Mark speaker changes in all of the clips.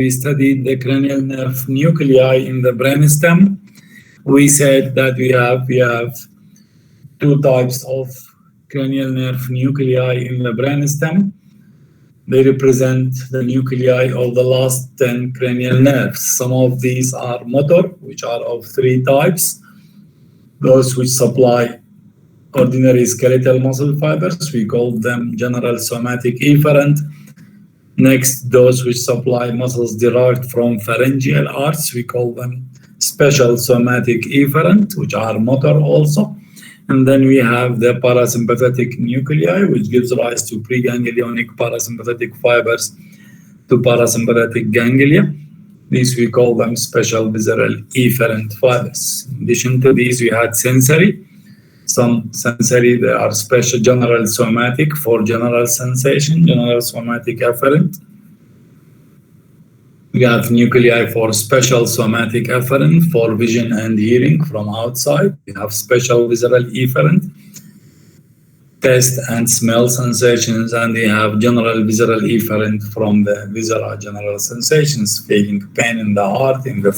Speaker 1: we studied the cranial nerve nuclei in the brainstem, we said that we have two types of cranial nerve nuclei in the brainstem. They represent the nuclei of the last 10 cranial nerves. Some of these are motor, which are of three types. Those which supply ordinary skeletal muscle fibers, we call them general somatic efferent. Next, those which supply muscles derived from pharyngeal arch, we call them special somatic efferent, which are motor also. And then we have the parasympathetic nuclei, which gives rise to preganglionic parasympathetic fibers to parasympathetic ganglia. These we call them special visceral efferent fibers. In addition to these, we had sensory. Some sensory, they are special general somatic for general sensation, general somatic efferent. We have nuclei for special somatic efferent for vision and hearing from outside. We have special visceral efferent, taste and smell sensations, and we have general visceral efferent from the viscera, general sensations, feeling pain in the heart, in the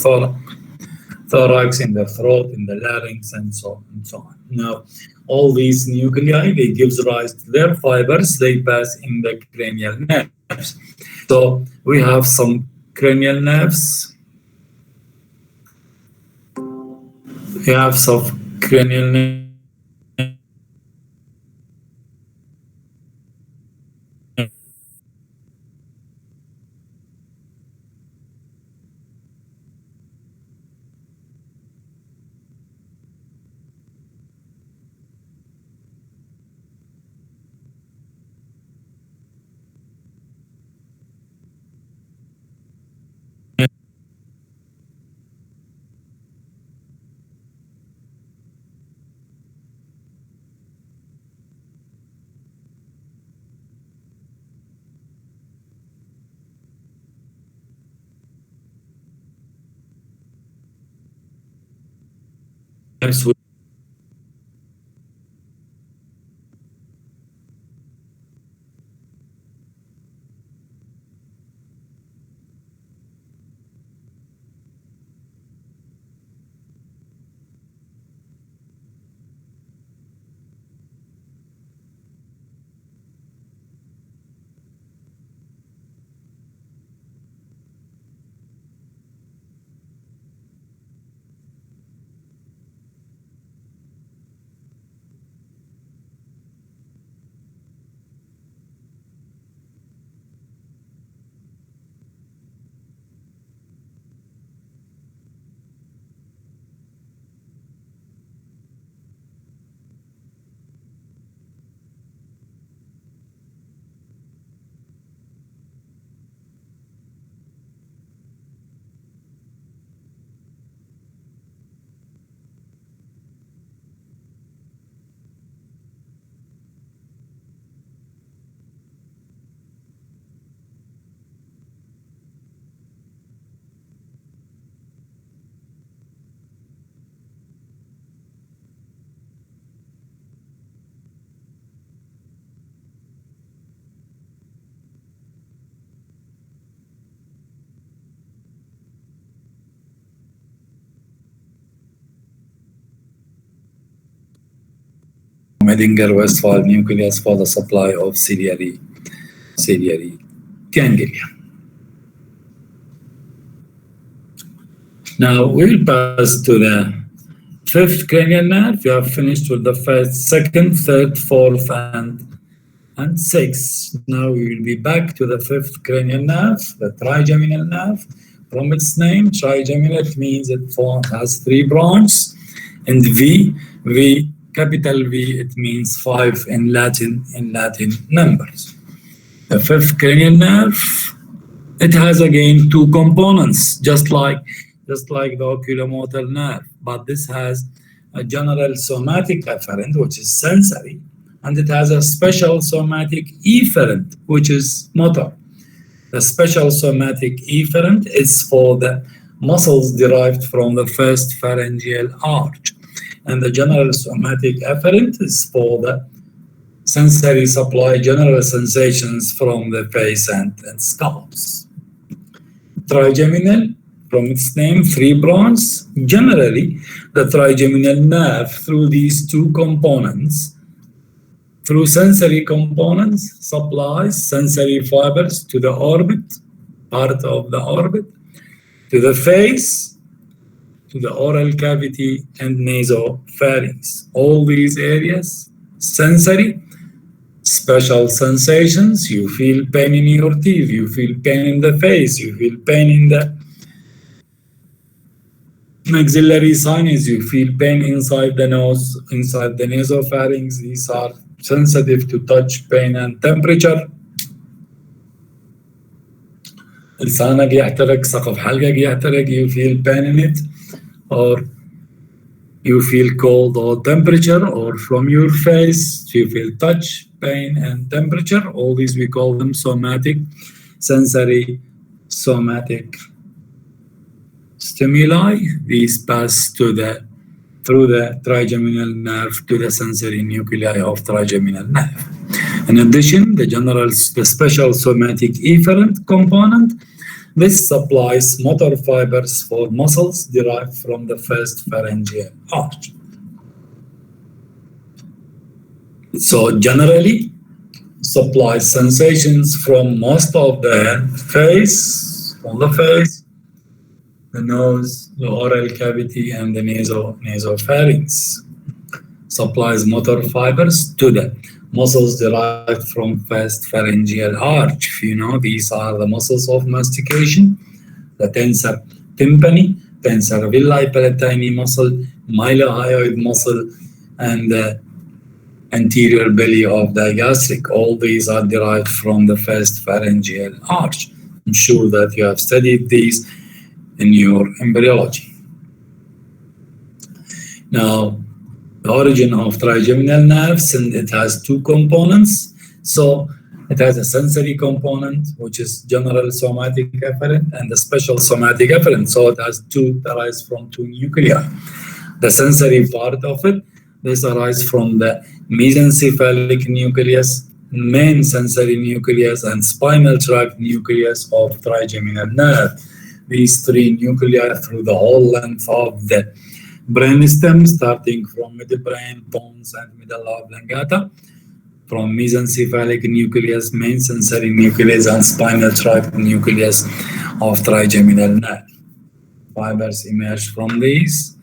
Speaker 1: thorax, in the throat, in the larynx, and so on and so on. Now, all these nuclei, they give rise to their fibers, they pass in the cranial nerves. So we have some cranial nerves. We have some cranial nerves. Edinger-Westphal nucleus for the supply of ciliary ganglia. Now we'll pass to the fifth cranial nerve. We have finished with the first, second, third, fourth, and sixth. Now we will be back to the fifth cranial nerve, the trigeminal nerve. From its name, trigeminal, it means it has three branches, and capital V, it means 5 in Latin numbers. The fifth cranial nerve, it has again two components, just like the oculomotor nerve, but this has a general somatic efferent, which is sensory, and it has a special somatic efferent, which is motor. The special somatic efferent is for the muscles derived from the first pharyngeal arch. And the general somatic efferent is for the sensory supply, general sensations from the face and scalps. Trigeminal, from its name, 3 branches. Generally, the trigeminal nerve through these two components, through sensory components, supplies sensory fibers to the orbit, part of the orbit, to the face, to the oral cavity and nasopharynx. All these areas, sensory, special sensations. You feel pain in your teeth, you feel pain in the face, you feel pain in the maxillary sinus, you feel pain inside the nose, inside the nasopharynx. These are sensitive to touch, pain, and temperature. لسانك يحترق, سقف حلقك يحترق, you feel pain in it, or you feel cold or temperature, or from your face you feel touch, pain, and temperature. All these we call them somatic, sensory, somatic stimuli. These pass through the trigeminal nerve to the sensory nuclei of trigeminal nerve. In addition, the special somatic efferent component, this supplies motor fibers for muscles derived from the first pharyngeal arch. So generally, supplies sensations from most of the face, from the face, the nose, the oral cavity, and the nasopharynx. Supplies motor fibers to the muscles derived from first pharyngeal arch. If you know, these are the muscles of mastication, the tensor tympani, tensor villi palatini muscle, mylohyoid muscle, and the anterior belly of the gastric. All these are derived from the first pharyngeal arch. I'm sure that you have studied these in your embryology. Now, the origin of trigeminal nerves, and it has two components. So it has a sensory component, which is general somatic efferent, and the special somatic efferent. So it has two, arise from two nuclei. The sensory part of it, this arises from the mesencephalic nucleus, main sensory nucleus, and spinal tract nucleus of trigeminal nerve. These three nuclei through the whole length of the brainstem, starting from midbrain, pons, and medulla oblongata, from mesencephalic nucleus, main sensory nucleus, and spinal tract nucleus of trigeminal nerve. Fibers emerge from these.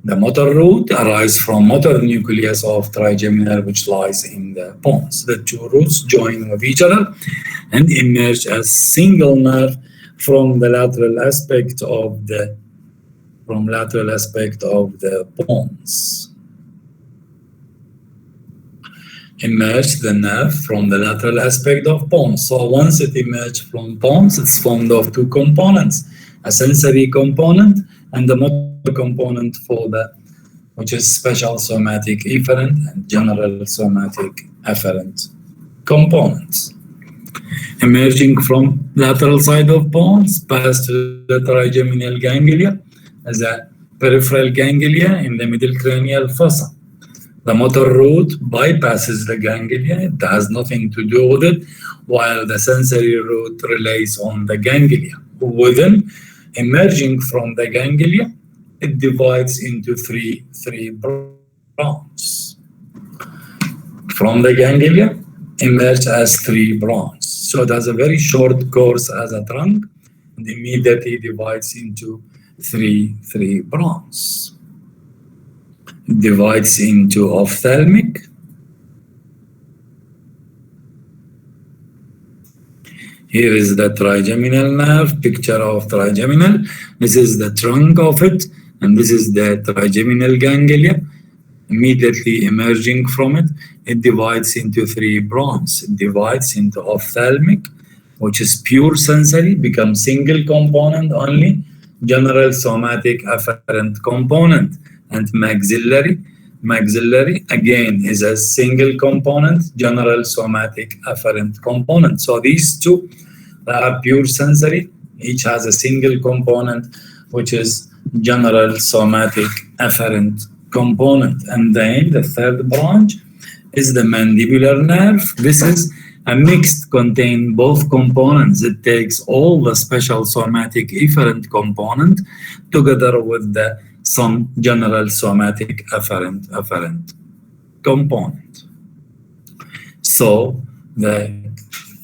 Speaker 1: The motor root arises from motor nucleus of trigeminal, which lies in the pons. The two roots join with each other and emerge as single nerve from the lateral aspect of the pons. Emerge the nerve from the lateral aspect of pons. So once it emerges from pons, it's formed of two components, a sensory component and the motor component which is special somatic efferent and general somatic efferent components. Emerging from lateral side of pons, pass to the trigeminal ganglia as a peripheral ganglia in the middle cranial fossa. The motor root bypasses the ganglia, it has nothing to do with it, while the sensory root relies on the ganglia. Within, emerging from the ganglia, it divides into three branches. From the ganglia, emerge as 3 branches. So it has a very short course as a trunk and immediately divides into three branches. It divides into ophthalmic, here is the trigeminal nerve, picture of trigeminal. This is the trunk of it, and this is the trigeminal ganglia. Immediately emerging from it, it divides into 3 branches. It divides into ophthalmic, which is pure sensory, becomes single component only, general somatic afferent component, and maxillary. Maxillary again is a single component, general somatic afferent component. So these two are pure sensory, each has a single component, which is general somatic afferent component. And then the third branch is the mandibular nerve. This is A mixed contain both components. It takes all the special somatic efferent component together with some general somatic afferent component. So the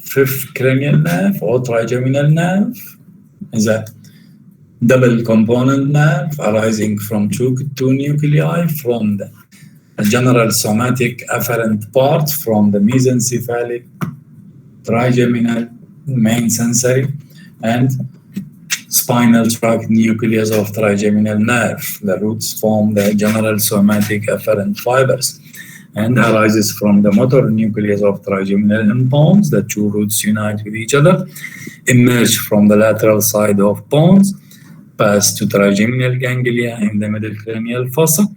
Speaker 1: fifth cranial nerve or trigeminal nerve is a double component nerve arising from two nuclei from the general somatic afferent part from the mesencephalic, trigeminal, main sensory, and spinal tract nucleus of trigeminal nerve. The roots form the general somatic afferent fibers and arises from the motor nucleus of trigeminal and pons. The two roots unite with each other, emerge from the lateral side of pons, pass to trigeminal ganglia in the middle cranial fossa.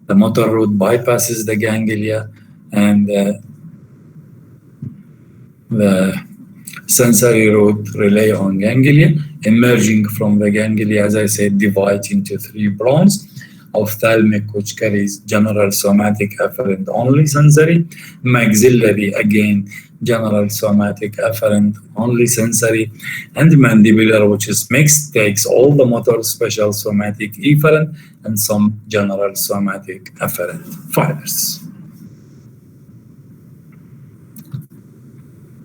Speaker 1: The motor root bypasses the ganglia and the sensory root relay on ganglia. Emerging from the ganglia, as I said, divides into three branches. Ophthalmic, which carries general somatic afferent only sensory. Maxillary, again, general somatic afferent only sensory. And mandibular, which is mixed, takes all the motor special somatic efferent and some general somatic afferent fibers.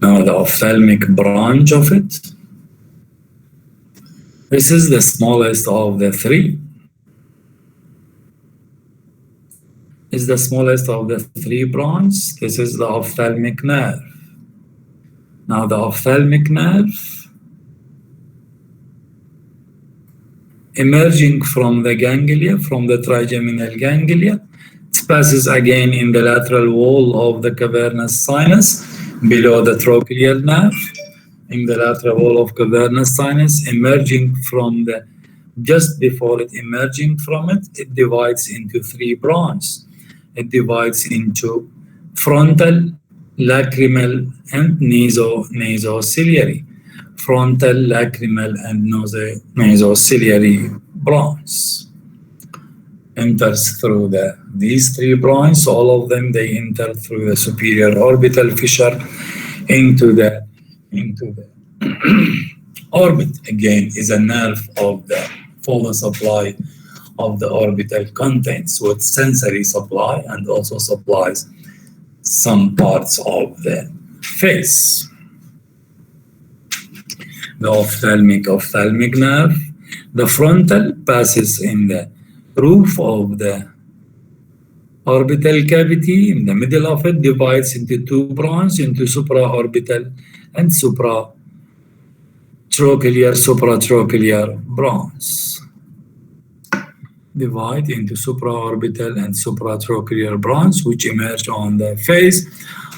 Speaker 1: Now the ophthalmic branch of it. This is the smallest of the three. Is the smallest of the three branches. This is the ophthalmic nerve. Now the ophthalmic nerve, emerging from the ganglia, from the trigeminal ganglia, it passes again in the lateral wall of the cavernous sinus below the trochlear nerve. In the lateral wall of cavernous sinus, emerging from the, just before it emerging from it, it divides into three branches. It divides into frontal, lacrimal, and nasociliary. Frontal, lacrimal, and nasociliary branches. Enters through these three branches. All of them, they enter through the superior orbital fissure into the orbit. Again, is a nerve of for the supply of the orbital contents with sensory supply and also supplies some parts of the face. The ophthalmic nerve, the frontal passes in the roof of the orbital cavity. In the middle of it, divides into two branches, into supraorbital and supratrochlear branches. Divide into supraorbital and supratrochlear branches, which emerge on the face.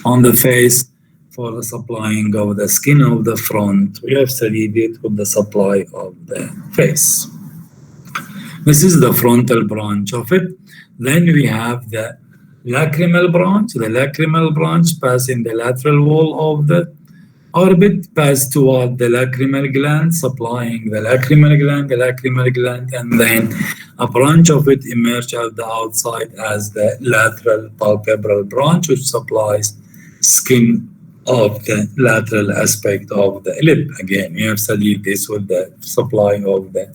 Speaker 1: On the face, for the supplying of the skin of the front. We have studied it with the supply of the face. This is the frontal branch of it. Then we have the lacrimal branch. The lacrimal branch passes in the lateral wall of the orbit, pass toward the lacrimal gland, supplying the lacrimal gland, and then a branch of it emerges at the outside as the lateral palpebral branch, which supplies skin of the lateral aspect of the lip. Again, you have studied this with the supply of the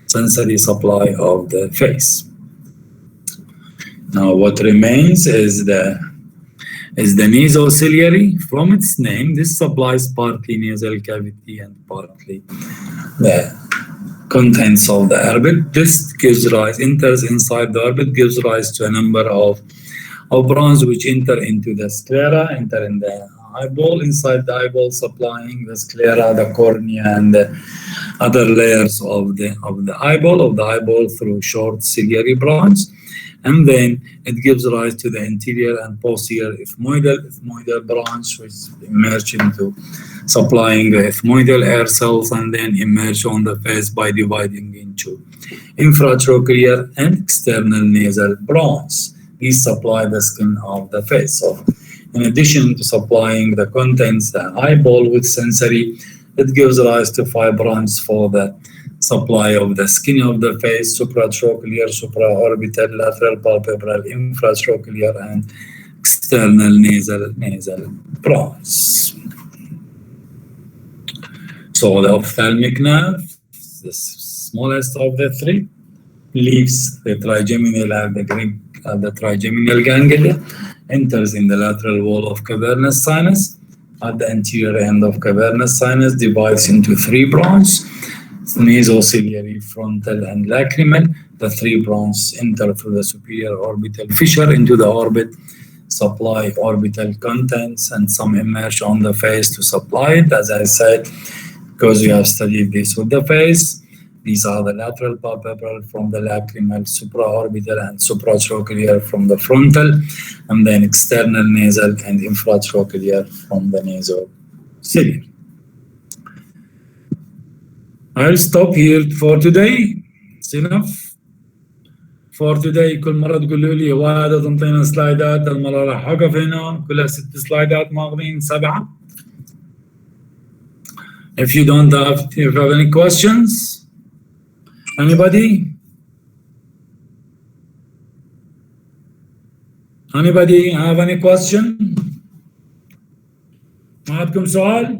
Speaker 1: sensory supply of the face. Now, what remains is the nasociliary. From its name, this supplies partly nasal cavity and partly the contents of the orbit. This gives rise, enters inside the orbit, gives rise to a number of branches which enter into the sclera, enter in the eyeball, inside the eyeball, supplying the sclera, the cornea, and the other layers of the eyeball through short ciliary branch. And then it gives rise to the anterior and posterior ethmoidal branch, which emerge into supplying the ethmoidal air cells and then emerge on the face by dividing into infratrochlear and external nasal branch. These supply the skin of the face. So, in addition to supplying the contents, the eyeball with sensory, it gives rise to 5 branches for the supply of the skin of the face: supratrochlear, supraorbital, lateral palpebral, infratrochlear, and external nasal bronze. So the ophthalmic nerve, the smallest of the three, leaves the trigeminal at the trigeminal ganglia, enters in the lateral wall of cavernous sinus. At the anterior end of cavernous sinus, divides into three bronchs: nasal ciliary, frontal, and lacrimal. The three bronchs enter through the superior orbital fissure into the orbit, supply orbital contents, and some emerge on the face to supply it. As I said, because we have studied this with the face, these are the lateral palpebral from the lacrimal, supraorbital and supratrochlear from the frontal, and then external nasal and infratrochlear from the nasal ciliary. I'll stop here for today. It's enough for today. كل مرة تقولوا لي واحدة تنطينا سلايدات، المرة راح أقف هنا كلها 6 سلايدات ماخذين 7. If you have any questions, anybody have any question? ما عندكم سؤال؟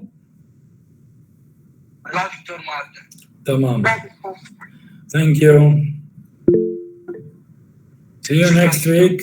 Speaker 2: لا دكتور ما عندنا.
Speaker 1: تمام. Thank you. See you next week.